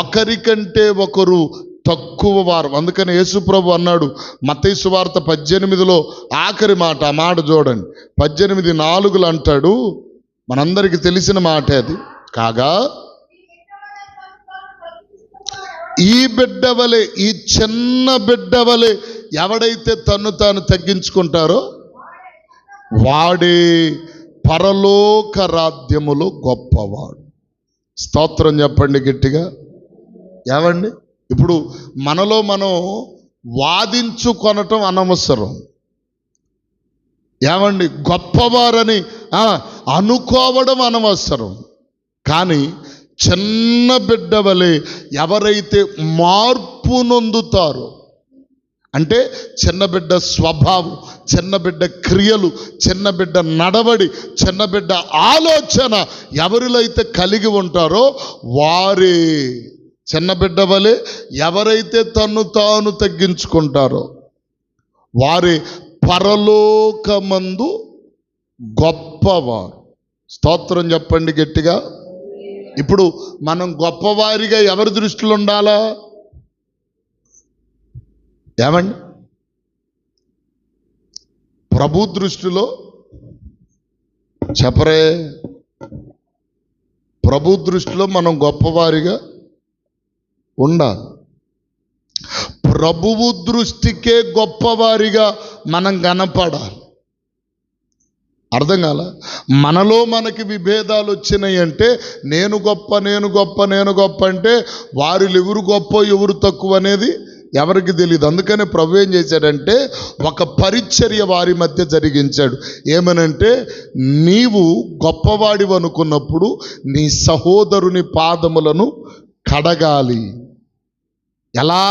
ఒకరికంటే ఒకరు తక్కువ వారం. అందుకని యేసుప్రభు అన్నాడు మత్తయి సువార్త 18లో ఆఖరి మాట, ఆ మాట చూడండి, 18:4 అంటాడు. మనందరికీ తెలిసిన మాట అది. కాగా ఈ బిడ్డవలే, ఈ చిన్న బిడ్డవలే ఎవడైతే తన్ను తాను తగ్గించుకుంటారో వాడే పరలోక రాజ్యములో గొప్పవాడు. స్తోత్రం చెప్పండి గట్టిగా. ఏమండి ఇప్పుడు మనలో మనం వాదించుకొనటం అనవసరం. ఏమండి గొప్పవారని అనుకోవడం అనవసరం. కానీ చిన్న బిడ్డ వలె ఎవరైతే మార్పు నొందుతారో, అంటే చిన్న బిడ్డ స్వభావం, చిన్న బిడ్డ క్రియలు, చిన్న బిడ్డ నడవడి, చిన్న బిడ్డ ఆలోచన ఎవరిలో అయితే కలిగి ఉంటారో వారే చిన్న బిడ్డ వలె ఎవరైతే తన్ను తాను తగ్గించుకుంటారో వారే పరలోకమందు గొప్పవారు. స్తోత్రం చెప్పండి గట్టిగా. ఇప్పుడు మనం గొప్పవారిగా ఎవరి దృష్టిలో ఉండాలా? ఏమండి ప్రభు దృష్టిలో చెప్పరే, ప్రభు దృష్టిలో మనం గొప్పవారిగా ఉండాలి. ప్రభువు దృష్టికే గొప్పవారిగా మనం కనపడాలి. అర్థం కాల? మనలో మనకి విభేదాలు వచ్చినాయి అంటే నేను గొప్ప అంటే వారిలో ఎవరు గొప్ప ఎవరు తక్కువ అనేది ఎవరికి తెలియదు. అందుకనే ప్రభు ఏం చేశాడంటే ఒక పరిచర్య వారి మధ్య జరిగించాడు. ఏమనంటే నీవు గొప్పవాడివి అనుకున్నప్పుడు నీ సహోదరుని పాదములను కడగాలి. ఎలా?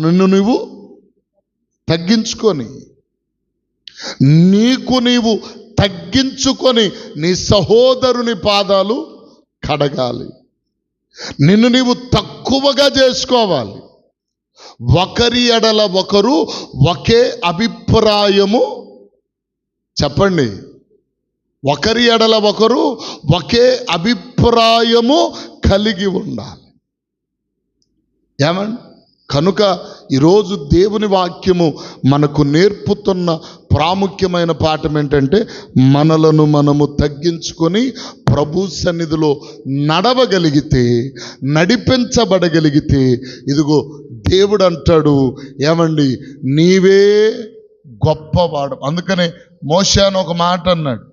నిన్ను నువ్వు తగ్గించుకొని, నీకు నీవు తగ్గించుకొని నీ సహోదరుని పాదాలు కడగాలి. నిన్ను నీవు తక్కువగా చేసుకోవాలి. ఒకరి ఎడల ఒకరు ఒకే అభిప్రాయము, చెప్పండి, ఒకరి ఎడల ఒకరు ఒకే అభిప్రాయము కలిగి ఉండాలి. ఏమండి కనుక ఈరోజు దేవుని వాక్యము మనకు నేర్పుతున్న ప్రాముఖ్యమైన పాఠం ఏంటంటే, మనలను మనము తగ్గించుకొని ప్రభు సన్నిధిలో నడవగలిగితే, నడిపించబడగలిగితే, ఇదిగో దేవుడు అంటాడు, ఏమండి, నీవే గొప్పవాడు. అందుకనే మోషే అని ఒక మాట అన్నాడు.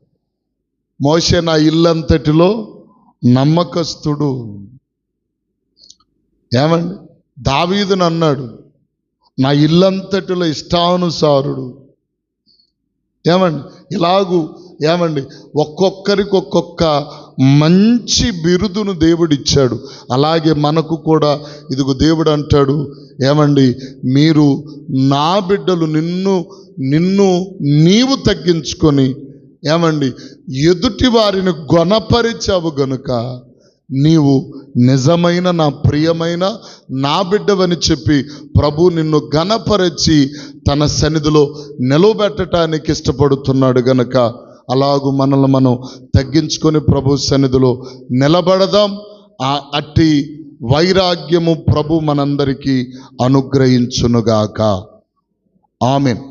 మోషే నా ఇల్లంతటిలో నమ్మకస్తుడు. ఏమండి, దావీదును అన్నాడు, నా ఇల్లంతటిలో ఇష్టానుసారుడు. ఏమండి, ఏమండి, ఒక్కొక్కరికి ఒక్కొక్క మంచి బిరుదును దేవుడిచ్చాడు. అలాగే మనకు కూడా ఇదిగో దేవుడు అంటాడు, ఏమండి, మీరు నా బిడ్డలు, నిన్ను నీవు తగ్గించుకొని, ఏమండి, ఎదుటి వారిని గొనపరిచావు గనుక నీవు నిజమైన నా ప్రియమైన నా బిడ్డవని చెప్పి ప్రభు నిన్ను ఘనపరిచి తన సన్నిధిలో నిలవబెట్టడానికి ఇష్టపడుతున్నాడు గనక అలాగూ మనల్ని మనం తగ్గించుకొని ప్రభు సన్నిధిలో నిలబడదాం. అట్టి వైరాగ్యము ప్రభు మనందరికీ అనుగ్రహించునుగాక. ఆమేన్.